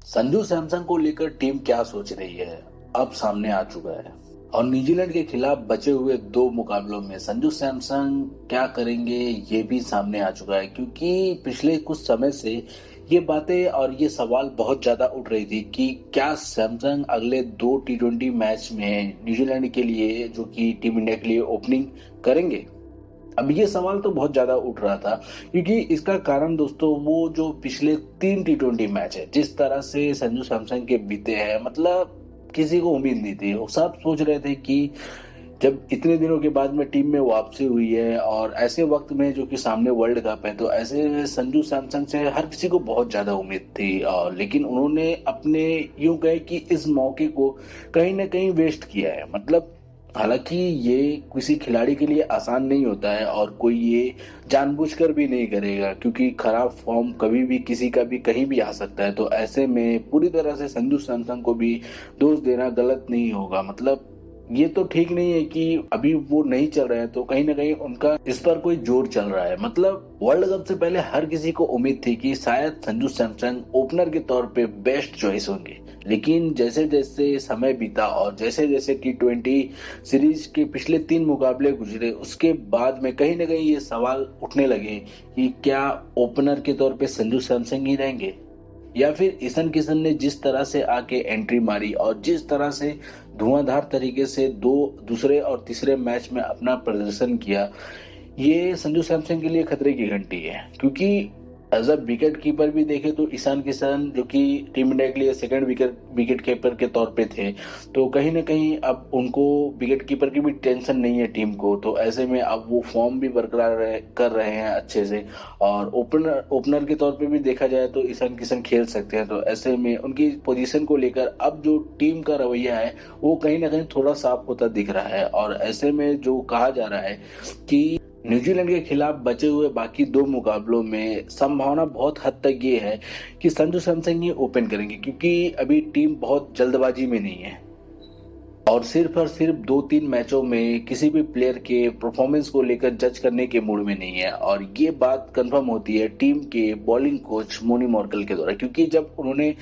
संजू सैमसन को लेकर टीम क्या सोच रही है, अब सामने आ चुका है। और न्यूजीलैंड के खिलाफ बचे हुए 2 मुकाबलों में संजू सैमसन क्या करेंगे ये भी सामने आ चुका है, क्योंकि पिछले कुछ समय से ये बातें और ये सवाल बहुत ज्यादा उठ रही थी कि क्या सैमसन अगले 2 टी20 मैच में न्यूजीलैंड के लिए, जो कि टीम इंडिया के लिए ओपनिंग करेंगे। अब ये सवाल तो बहुत ज्यादा उठ रहा था, क्योंकि इसका कारण दोस्तों वो जो पिछले 3 टी20 मैच है, जिस तरह से संजू सैमसन के बीते हैं, मतलब किसी को उम्मीद नहीं थी। वो सब सोच रहे थे कि जब इतने दिनों के बाद में टीम में वापसी हुई है और ऐसे वक्त में जो कि सामने वर्ल्ड कप है, तो ऐसे में संजू सैमसन से हर किसी को बहुत ज्यादा उम्मीद थी। और लेकिन उन्होंने अपने यूं कहे कि इस मौके को कहीं ना कहीं वेस्ट किया है। मतलब हालांकि ये किसी खिलाड़ी के लिए आसान नहीं होता है और कोई ये जानबूझकर भी नहीं करेगा, क्योंकि खराब फॉर्म कभी भी किसी का भी कहीं भी आ सकता है। तो ऐसे में पूरी तरह से संजू सैमसन को भी दोष देना गलत नहीं होगा। मतलब ये तो ठीक नहीं है कि अभी वो नहीं चल रहे हैं, तो कहीं ना कहीं उनका इस पर कोई जोर चल रहा है। मतलब वर्ल्ड कप से पहले हर किसी को उम्मीद थी कि शायद संजू सैमसन ओपनर के तौर पे बेस्ट चॉइस होंगे, लेकिन जैसे जैसे समय बीता और जैसे जैसे टी20 सीरीज के पिछले 3 मुकाबले गुजरे, उसके बाद में कहीं ना कहीं ये सवाल उठने लगे कि क्या ओपनर के तौर पे संजू सैमसन ही रहेंगे, या फिर ईशान किशन ने जिस तरह से आके एंट्री मारी और जिस तरह से धुआंधार तरीके से दूसरे और तीसरे मैच में अपना प्रदर्शन किया, ये संजू सैमसन के लिए खतरे की घंटी है। क्योंकि एज अ विकेट कीपर भी देखे तो ईशान किशन, जो कि टीम इंडिया के लिए सेकंड विकेट कीपर के तौर पे थे, तो कहीं ना कहीं अब उनको विकेट कीपर की भी टेंशन नहीं है टीम को। तो ऐसे में अब वो फॉर्म भी बरकरार कर रहे हैं अच्छे से, और ओपनर के तौर पे भी देखा जाए तो ईशान किशन खेल सकते हैं। तो ऐसे में उनकी पोजीशन को लेकर अब जो टीम का रवैया है वो कहीं ना कहीं थोड़ा साफ होता दिख रहा है। और ऐसे में जो कहा जा रहा है कि न्यूजीलैंड के खिलाफ बचे हुए बाकी 2 मुकाबलों में संभावना बहुत हद तक ये है कि संजू सैमसन ही ओपन करेंगे, क्योंकि अभी टीम बहुत जल्दबाजी में नहीं है और सिर्फ 2-3 मैचों में किसी भी प्लेयर के परफॉर्मेंस को लेकर जज करने के मूड में नहीं है। और ये बात कंफर्म होती है टीम के बॉलिंग कोच मोनी मॉर्कल के द्वारा, क्योंकि जब उन्होंने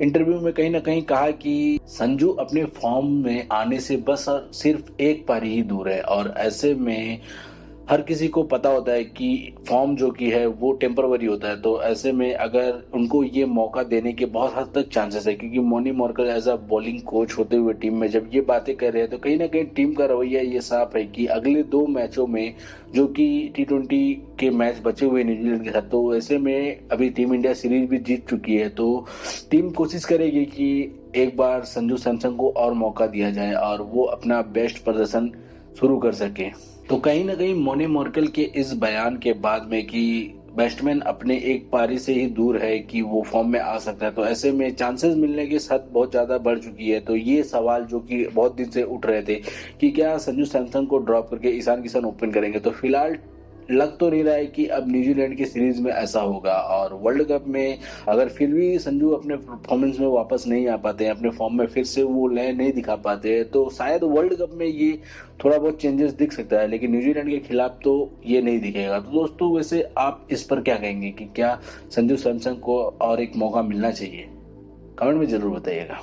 इंटरव्यू में कहीं ना कहीं कहा कि संजू अपने फॉर्म में आने से बस और सिर्फ एक पारी ही दूर है। और ऐसे में हर किसी को पता होता है कि फॉर्म जो की है वो टेम्परवरी होता है। तो ऐसे में अगर उनको ये मौका देने के बहुत हद तक चांसेस है, क्योंकि मोनी Morkel as a bowling coach होते हुए टीम में जब ये बातें कर रहे हैं, तो कहीं ना कहीं टीम का रवैया ये साफ है कि अगले 2 मैचों में, जो कि टी20 के मैच बचे हुए न्यूजीलैंड के साथ, तो ऐसे में अभी टीम इंडिया सीरीज भी जीत चुकी है, तो टीम कोशिश करेगी कि एक बार संजू सैमसन को और मौका दिया जाए और वो अपना बेस्ट प्रदर्शन शुरू कर सके। तो कहीं ना कहीं मोनी मॉर्कल के इस बयान के बाद में कि बैट्समैन अपने एक पारी से ही दूर है कि वो फॉर्म में आ सकता है, तो ऐसे में चांसेस मिलने की हद बहुत ज्यादा बढ़ चुकी है। तो ये सवाल जो कि बहुत दिन से उठ रहे थे कि क्या संजू सैमसन को ड्रॉप करके ईशान किशन ओपन करेंगे, तो फिलहाल लग तो नहीं रहा है कि अब न्यूजीलैंड की सीरीज में ऐसा होगा। और वर्ल्ड कप में अगर फिर भी संजू अपने परफॉर्मेंस में वापस नहीं आ पाते हैं, अपने फॉर्म में फिर से वो लय नहीं दिखा पाते, तो शायद वर्ल्ड कप में ये थोड़ा बहुत चेंजेस दिख सकता है, लेकिन न्यूजीलैंड के खिलाफ तो ये नहीं दिखेगा। तो दोस्तों, वैसे आप इस पर क्या कहेंगे कि क्या संजू सैमसन को और एक मौका मिलना चाहिए? कमेंट में जरूर बताइएगा।